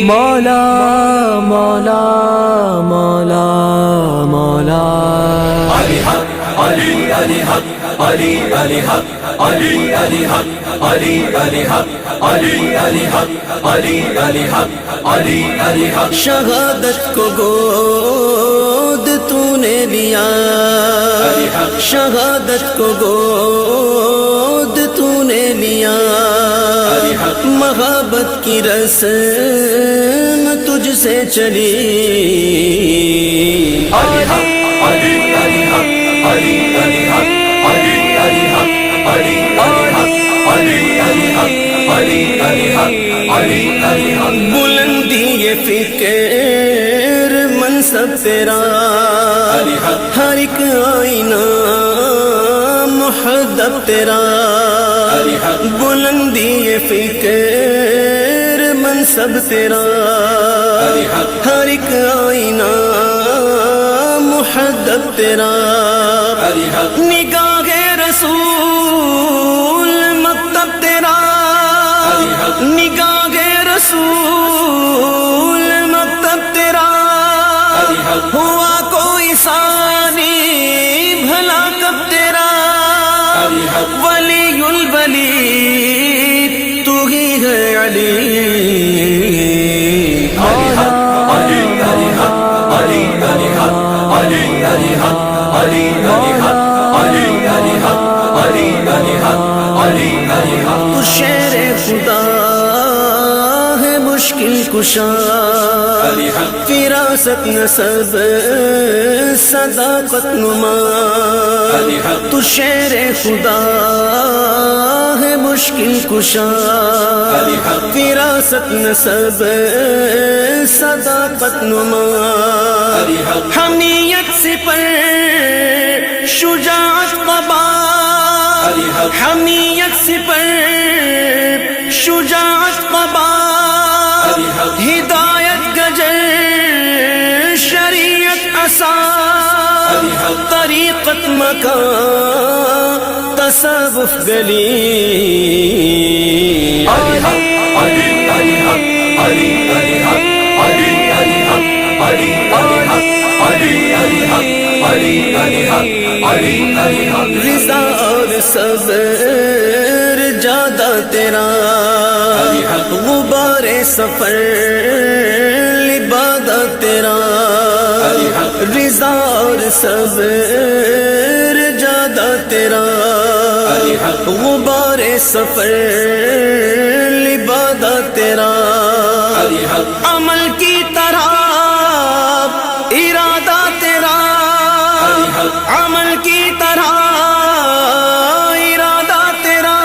مولا مولا مولا مولا علی حق علی علی حق علی علی حق علی علی حق علی علی حق علی علی حق علی علی حق علی علی حق شہادت کو گود تو نے لیا، شہادت کو گود تو نے لیا، محبت کی رسم تجھ سے چلی، علی حق علی علی حق علی علی حق علی علی حق علی علی حق علی علی حق علی علی حق علی علی حق بلندی یہ فکر منصب تیرا، ہر ایک آئینہ محدب تیرا، بلندی یہ فکر منصب تیرا، ہر ایک آئینہ محدب تیرا، نگاہ رسول مکتب تیرا، نگاہ رسول مکتب تیرا، ہوا کوئی ثانی بھلا کب تیرا، ولی الولی تو ہی ہے علی، علی حق علی علی حق علی علی حق علی علی حق علی علی حق علی علی حق علی علی حق علی علی حق تو شیر خدا ہے مشکل کشا، فراست نسب صداقت نما، تو شیر خدا ہے مشکل کشا، فراست نسب صداقت نما، حمیت سپر شجاعت قبا، حمیت سپر شجاعت قبا، ہدایت گجر شریعت عصا، طریقت مکان تصوف گلی، علی حق علی علی حق علی علی حق علی علی حق علی علی حق علی علی حق علی علی حق علی علی حق رضا اور صبر جادہ تیرا، غبار سفر لبادہ تیرا، رضا اور صبر جادہ تیرا، غبار سفر لبادہ تیرا، عمل کی طرح ارادہ تیرا، عمل کی طرح ارادہ تیرا،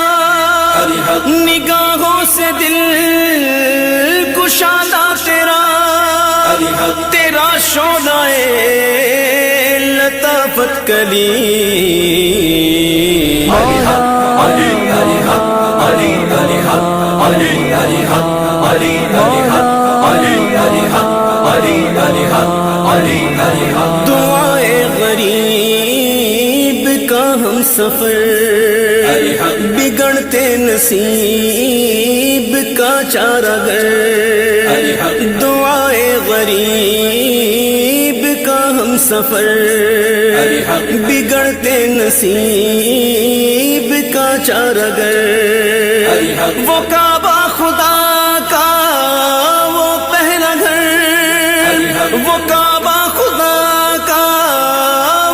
نگاہوں سے دل کشادہ تیرا، تیرا شعلہ لطافت کلی، علی حق علی علی حق علی علی حق علی علی حق علی علی حق علی علی حق علی علی حق علی علی حق دعائے غریب کا ہم سفر، بگڑتے نصیب کا چارہ گر، دعائے غریب کا ہم سفر، بگڑتے نصیب کا چارہ گر، وہ کعبہ خدا کا وہ پہلا گھر، وہ کعبہ خدا کا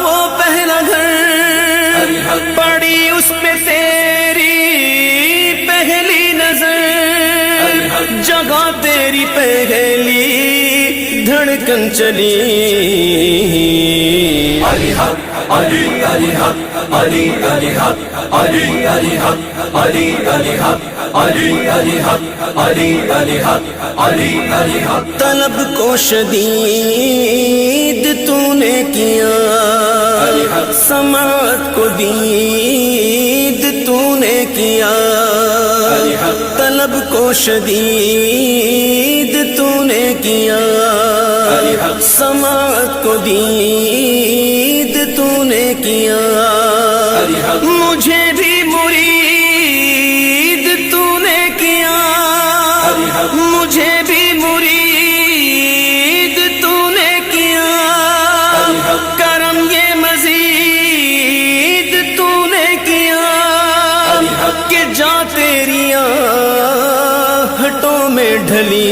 وہ پہلا گھر، پڑی اس پہ تیری پہلی نظر، جگہ تیری پہلی دھڑکن چلی، علی حق Ali Ali Haq, Ali Ali Haq, Ali Ali Haq, Ali Ali Haq, Ali Ali Haq, Ali Ali Haq, Ali Ali Haq. طلب کو شدید تو نے کیا، سماعت کو دید تو نے کیا، طلب کو شدید تو نے کیا، سماعت کو دید تو نے کیا، مجھے بھی مرید تو نے کیا، مجھے بھی مرید تو نے کیا، کرم یہ مزید تو نے کیا، کہ جا تیری آہٹوں میں ڈھلی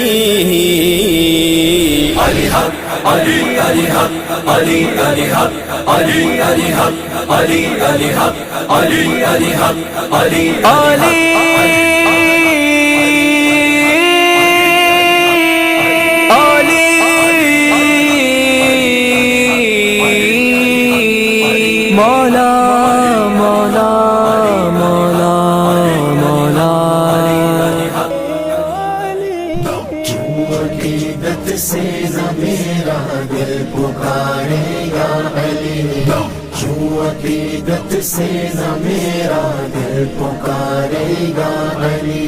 Ali Haq, Ali Ali Haq, Ali Ali Haq, Ali Ali Haq, Ali Ali Haq, Ali Ali Haq, Ali Ali مولا مولا مولا مولا عقیدت سے نہ میرا دل پکارے یا علی، کیوں عقیدت سے نہ میرا دل پکارے یا علی.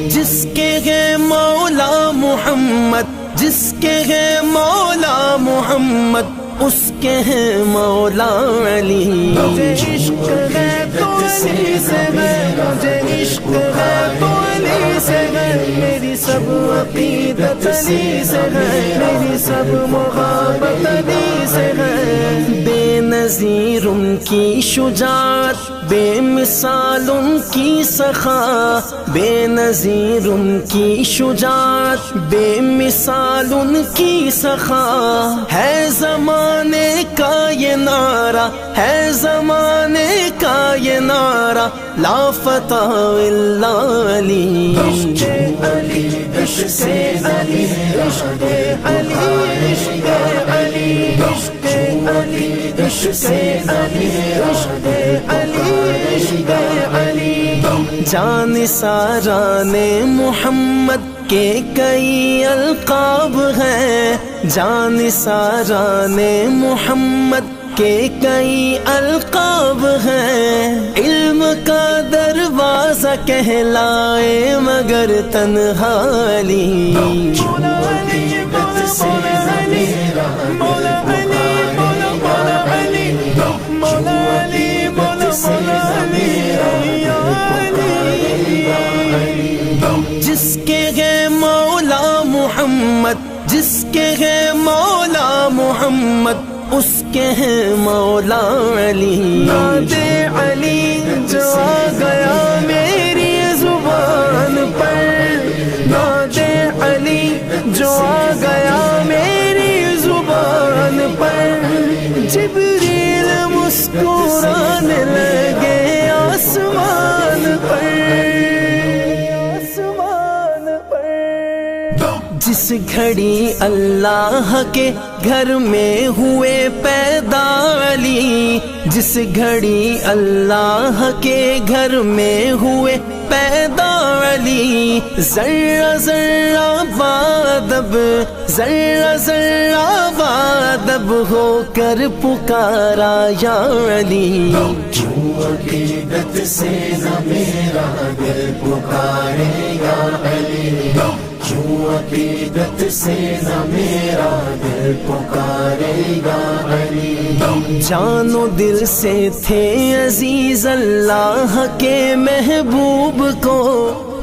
جس کے ہے مولا محمد، جس کے ہے مولا محمد، اس کے ہے مولا علی. مجھے عشق ہے تو علی سے ہے، مجھے عشق ہے تو علی سے ہے، میری سب عقیدت علی سے ہے، میری سب محبت علی سے ہے. بے نظیر ان کی شجاعت، بے مثال ان کی سخا، بے نظیر ان کی شجاعت، بے مثال ان کی سخا. ہے زمانے کا یہ نعرہ، ہے زمانے کا یہ نعرہ، لا فتح الا علی. عشق علی عشق علی عشق علی عشق علی عشق علی عشق علی عشق علی عشق علی. جان ساران محمد کے کئی القاب ہیں، جان ساران محمد کے کئی القاب ہیں. علم کا دروازہ کہلائے مگر تنہا علی. مولا علی مولا علی مولا علی مولا علی مولا علی مولا علی. جس کے ہے مولا محمد، جس کے ہے مولا محمد، اس کے ہے مولا علی. ناد علی جو آ گیا میری زبان پر، ناد علی جو آ گیا میری زبان پر، جبریل مسکرانے لگے آسمان پر، آسمان پر. جس گھڑی اللہ کے گھر میں ہوئے پیدا علی، جس گھڑی اللہ کے گھر میں ہوئے پیدا علی، ذرہ ذرہ بادب، ذرہ ذرہ بادب ہو کر پکارا یا علی. کیوں عقیدت سے نہ میرا دل پکارے یا علی، کیوں عقیدت سے نہ میرا دل پکارے یا علی. جان و دل سے تھے عزیز اللہ کے محبوب کو،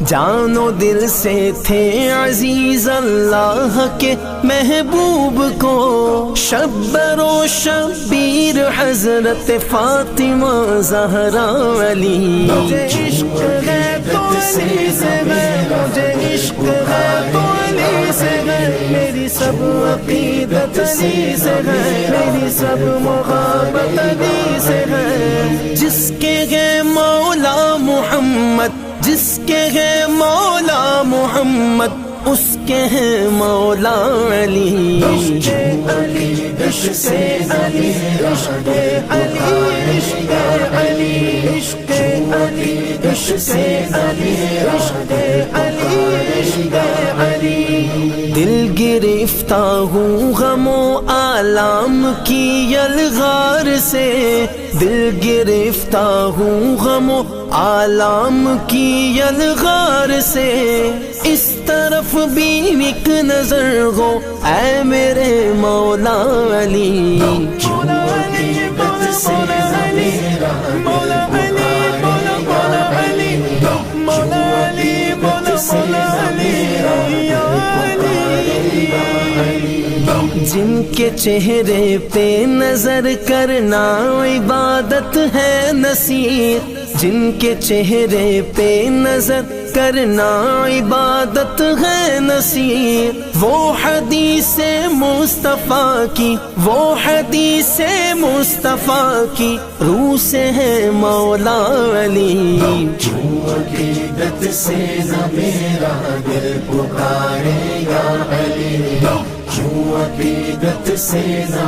جان و دل سے تھے عزیز اللہ کے محبوب کو. شبر و شبیر حضرت فاطمہ زہرا علی. مجھے عشق ہے تو علی سے ہے، مجھے عشق ہے تو علی سے ہے، میری سب عقیدت علی سے ہے، میری سب محبت علی سے ہے. جس کے ہے مولا محمد، جس کے ہے مولا محمد، اس ہیں مولا علی عقیدت سے میرا دل پکارے عقیدت سے میرا دل پکارے دل گرفتہ ہوں غم و آلام کی یلغار سے دل گرفتہ ہوں غم و آلام کی یلغار سے اس طرف بھی ایک نظر ہو اے میرے مولا علی عقیدت سے میرا دل پکارے عقیدت سے میرا دل پکارے جن کے چہرے پہ نظر کرنا عبادت ہے نصیحت جن کے چہرے پہ نظر کرنا عبادت ہے نصیحت وہ حدیث مصطفیٰ کی وہ حدیث مصطفیٰ کی روح سے ہے مولا علی عقیدت سے میرا دل پکارے یا علی کیوں عقیدت سے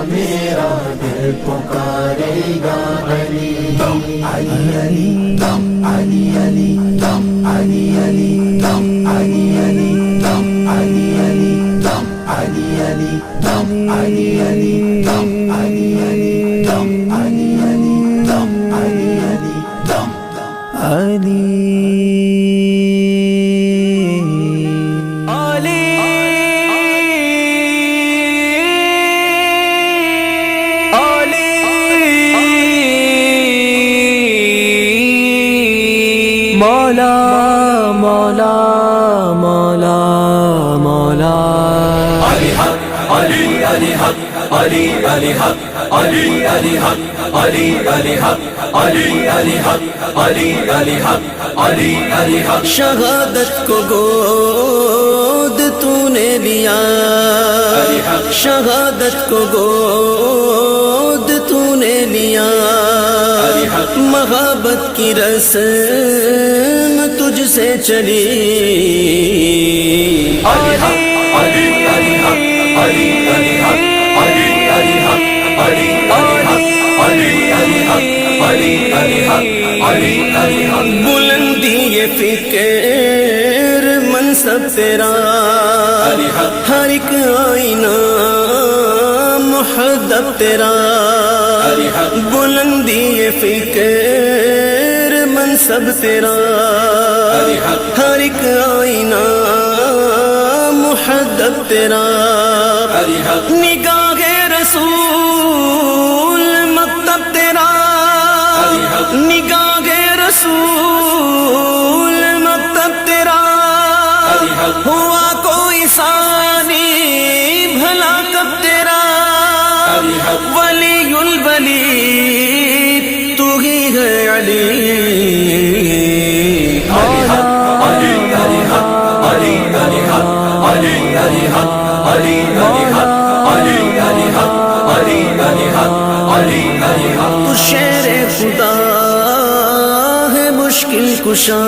میرا دل پکارے یا علی علی علی دم علی علی دم علی علی دم علی علی دم علی علی دم علی علی دم علی علی دم علی علی دم علی علی دم علی علی دم علی مولا مولا مولا مولا علی حق علی علی حق علی علی حق علی علی حق علی علی حق علی علی حق علی علی حق علی علی حق شہادت کو گود تو نے لیا شہادت کو گود تو نے لیا محبت کی رسم تجھ سے چلی علی حق علی علی حق علی علی حق علی علی حق علی علی حق علی علی حق علی علی حق علی علی حق بلندی یہ فکر منصب تیرا ہر ایک آئینہ محدب تیرا بلندی یہ فکر منصب تیرا ہر ایک آئینہ محدب تیرا نگاہ رسول مکتب تیرا نگاہ رسول مکتب تیرا ہوا کوئی ثانی بھلا کب تیرا ولی الولی تو ہی ہے علی علی حق علی علی حق علی علی حق علی علی حق علی علی حق علی علی حق علی علی حق علی علی حق تو شیر خدا ہے مشکل کشا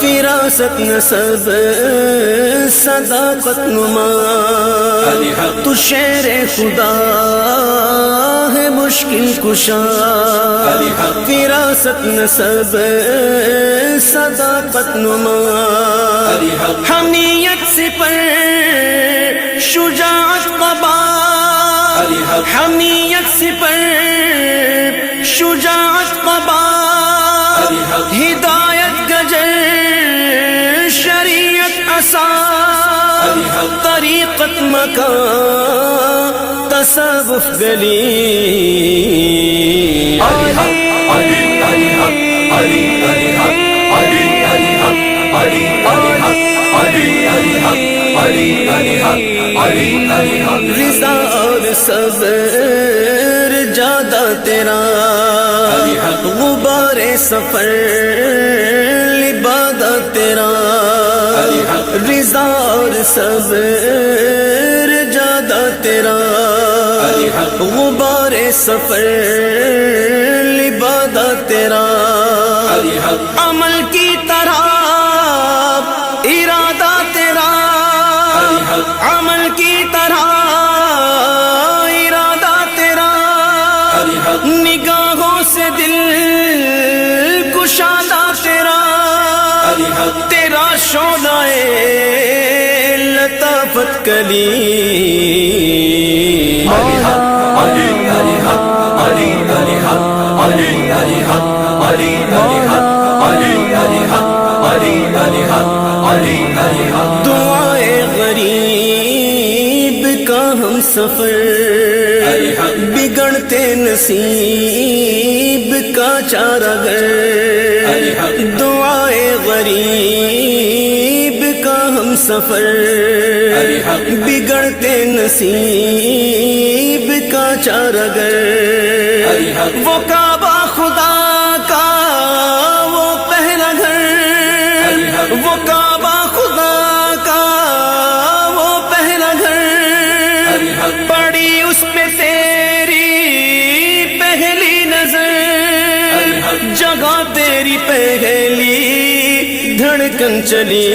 فراست نسب صداقت نما تو شیر خدا ہے مشکل کشا فراست نسب صداقت نما حمیت سپر شجاعت قبا حمیت سپر شجاعت قبا ہدایت گجر شریعت عصا طریقت مکان تصوف گلی علی حق علی علی حق علی علی حق علی علی حق علی علی حق علی علی حق علی علی حق علی علی حق رضا اور صبر جادہ تیرا غبار سفر لبادہ تیرا رضا اور صبر جادہ تیرا غبار سفر لبادہ تیرا عمل کی طرح ارادہ تیرا شعلائے لطافت کلی علی حق علی علی حق علی علی حق علی علی حق علی علی حق علی علی حق علی علی حق علی علی حق دعائے غریب کا ہم سفر بگڑتے نصیب کا چارہ گر دعائے غریب کا ہم سفر بگڑتے نصیب کا چارہ گر وہ کعبہ خدا کا وہ پہلا گھر وہ کعبہ خدا کا وہ پہلا گھر پڑی اس پہ تیری پہلی نظر جگہ تیری پہلی دھڑکن چلی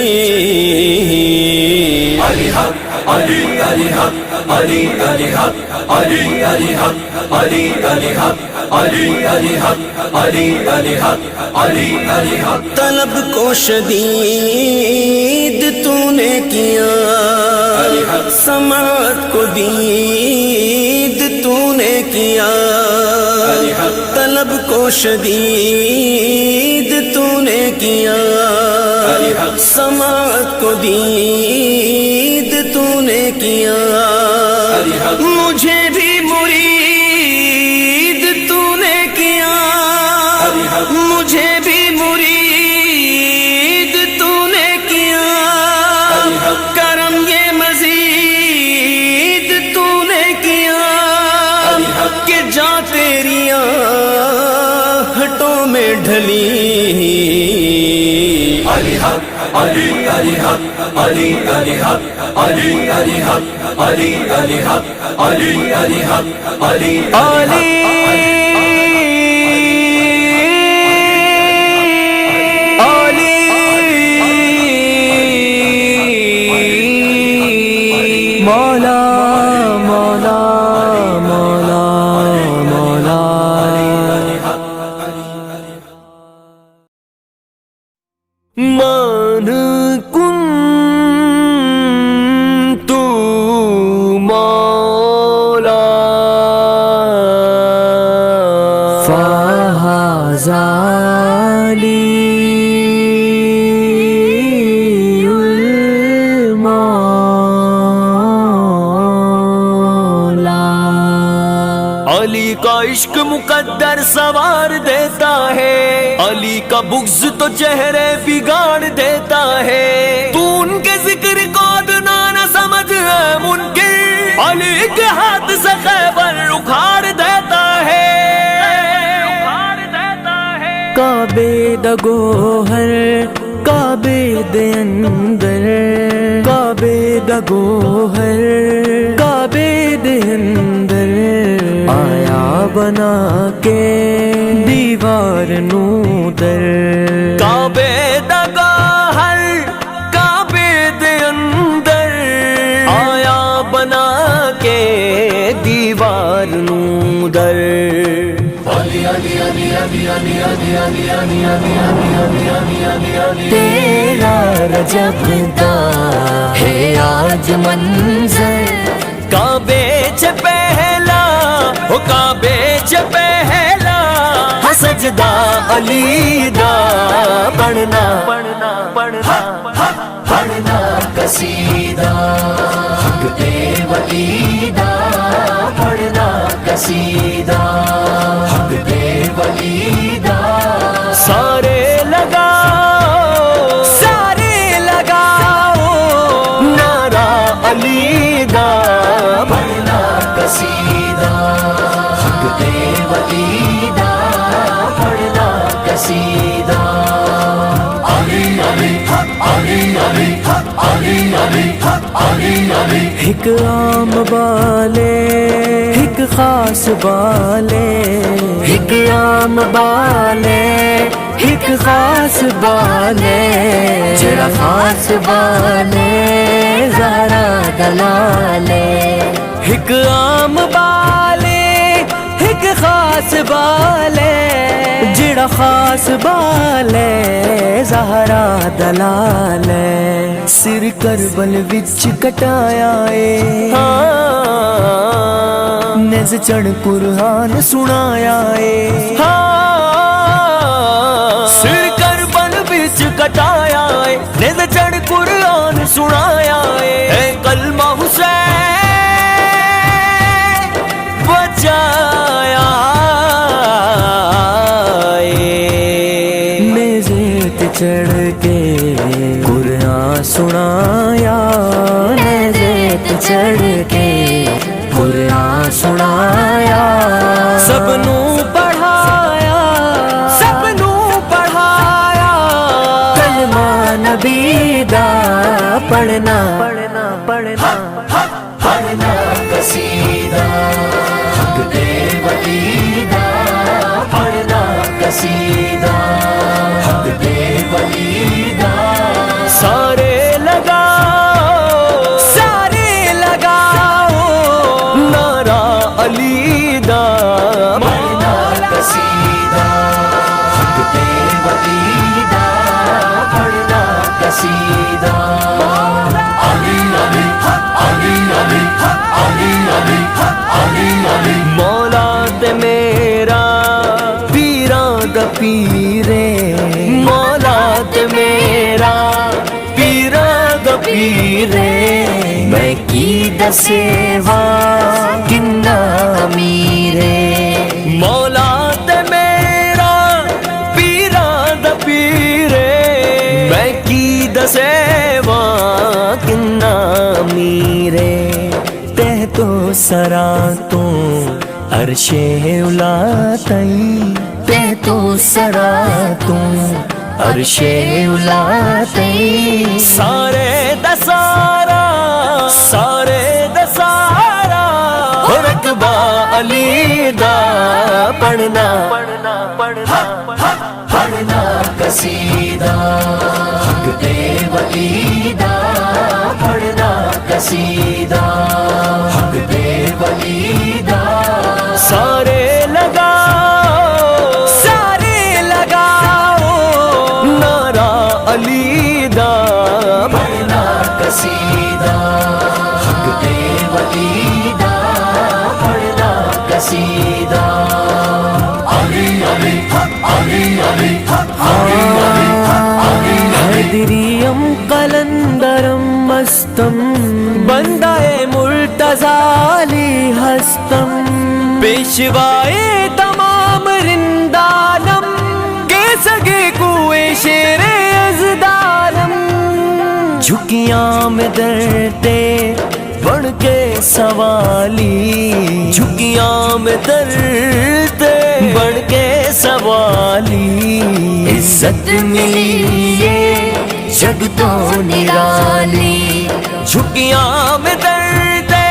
علی حق علی علی حق علی علی حق علی علی حق علی علی حق علی علی حق علی علی حق علی علی حق طلب کو شدید تو نے کیا سماعت کو دید تو نے کیا طلب کو شدید تو نے کیا سماعت کو دید تو نے کیا مجھے بھی مرید تو نے کیا مجھے بھی مرید تو نے کیا کرم یہ مزید تو نے کیا کہ جا تیری آہٹوں میں ڈھلی علی حق علی علی حق علی علی حق علی علی حق علی علی حق علی علی حق علی علی مولا مولا مولا مولا مان کن تو مولا فہذالی علی کا عشق مقدر سوار دیتا ہے علی کا بغض تو چہرے بگاڑ دیتا ہے تو ان کے ذکر کو ادنا نہ سمجھ منکر علی کے ہاتھ سے خیبر اکھاڑ دیتا ہے کعبے دا گوہر کعبے دے اندر کعبے دا گوہر کعبے دے اندر آیا بنا کے دیوار نو در کعبے دا گوہر کعبے دے اندر آیا بنا کے دیوار نو در تیرا رجب دا ہے آج منظر کعبے چ پہلا ہو کعبے چ پہلا سجدہ علی دا پڑھنا پڑھنا پڑھنا پڑھنا قصیدہ حق دے ولی دا پڑھنا قصیدہ حق دے ولی دا سارے لگاؤ نعرہ علی دا پڑھنا قصیدہ حق دے ولی دا پڑھنا قصیدہ علی علی حق علی علی حق علی علی حق علی علی ایک عام والے ایک خاص والے ایک عام والے ایک خاص والے جڑا خاص والے زہرا دلالے ایک عام والے ایک خاص والے جیڑا خاص بال ہے زہرا دلال ہے سر کربل وچ کٹایا ہے نز چڑھ قرآن سنایا ہے سر کربل وچ کٹایا ہے نز چڑھ قرآن سنایا ہے کلمہ حسین بچایا چڑھ کے قرآن سنایا نیزے چڑھ کے قرآن سنایا سب نو پڑھایا سب نو پڑھایا کلمہ نبی دا پڑھنا پڑھنا پڑھنا پڑھنا قصیدہ حق دے ولی دا پڑھنا قصیدہ حق دے ولی دا سارے لگاؤ سارے لگاؤ نعرہ علی دا پڑھنا قصیدہ حق دے ولی دا پڑھنا قصیدہ علی علی علی علی علی علی علی علی مولا تے میرا پیراں دا پیرے مولا تے میرا پیراں دا پیرے میں کی دسیوا کنا میرے مولا تے میرا پیراں دا پیرے میں کی دسیوا کنا میرے تہ تو سرا تو عرش اولا تئی تہ تو سرا تو عرش اولا تئی سارے دسارا سارے دسارا رقبہ علی دا پڑھنا پڑھنا پڑھنا پڑھنا قصیدہ حق دے ولی دا پڑھنا قصیدہ حق دے ولی دا سارے لگاؤ سارے لگاؤ نعرہ علی دا پڑھنا قصیدہ حق دے ولی دا پڑھنا قصیدہ علی علی علی علی علی علی حیدریم قلندرم مستم بندہ مرتضی ہستم پیشوائے تمام رندالم کے سگے کوئے شیر ازدالم جھکیاں میں درتے بڑھ کے سوالی جھکیاں میں درتے بڑھ کے سوالی عزت ملی یہ جگ تو نرالی جھکیاں میں درتے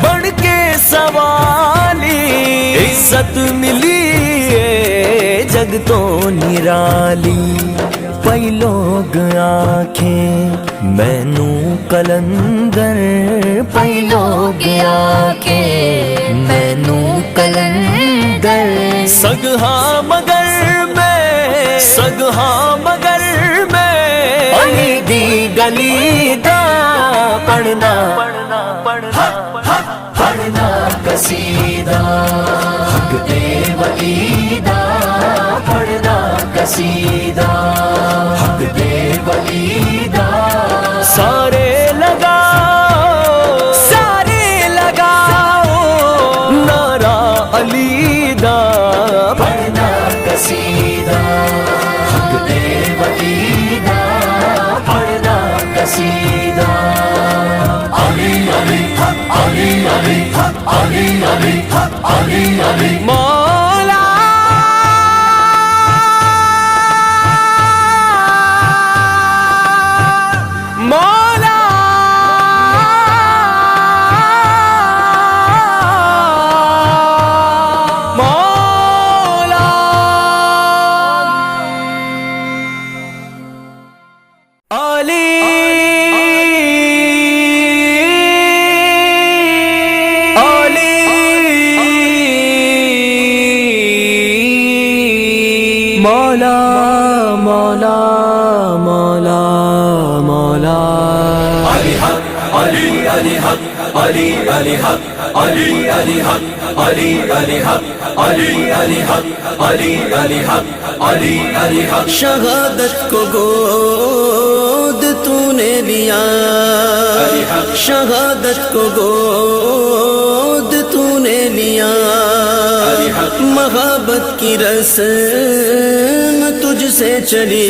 بڑھ کے سوالی عزت ملی ہے جگ تو نرالی پئی لوگ آنکھیں مینو کلندر پئی لوگ آنکھیں مینو کلندر سگہاں مگر میں سگہاں مگر میں علی دی گلی دا پڑھنا پڑھنا پڑھنا پڑھنا قصیدہ حق دے ولی دا پڑھنا قصیدہ حق دے ولی دا سارے لگاؤ سارے لگاؤ نعرہ علی دا پڑھنا قصیدہ حق دے ولی دا پڑھنا قصیدہ علی علی علی علی علی علی علی علی مولا مولا مولا علی علی علی علی حق علی علی حق علی علی حق علی علی حق علی علی حق علی علی حق علی علی حق شہادت کو گود تو نے لیا شہادت کو گود تو نے لیا محبت کی رسم تجھ سے چلی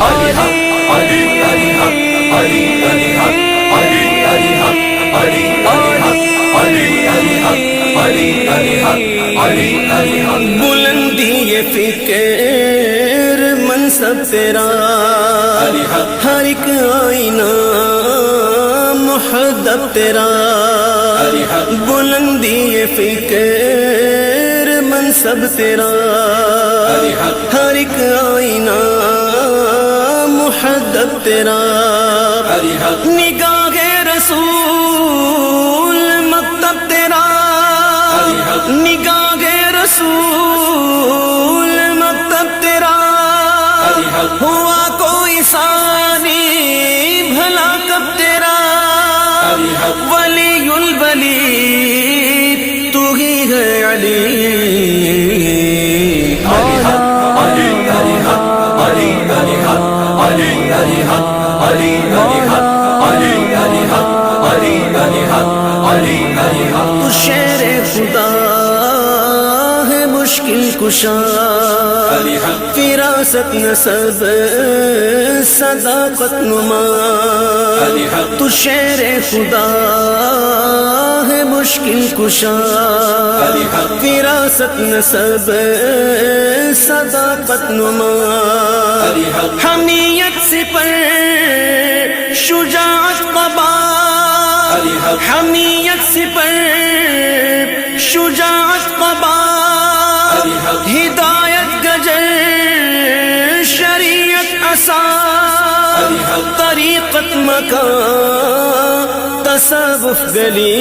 علی حق علی علی حق علی علی حق علی علی حق علی علی حق علی علی حق علی علی حق علی علی حق بلندی یہ فکر منصب تیرا ہر ایک آئینہ محدب تیرا بلندی یہ فکر منصب تیرا ہر ایک آئینہ محدب تیرا نگاہ رسول مکتب تیرا نگاہ رسول مکتب تیرا ہوا کوئی ثانی بھلا کب تیرا ولی الولی تو ہی ہے علی علی حق علی علی حق علی علی حق علی علی حق علی علی حق علی علی حق علی علی حق علی علی حق تو شیر خدا ہے مشکل کشا فراست نسب صداقت نما تو شیر خدا ہے مشکل کشا فراست نسب صداقت نما حمیت سپر شجاعت قبا حمیت سپر شجاعت قبا ہدایت گجر شریعت عصا طریقت مکان تصوف گلی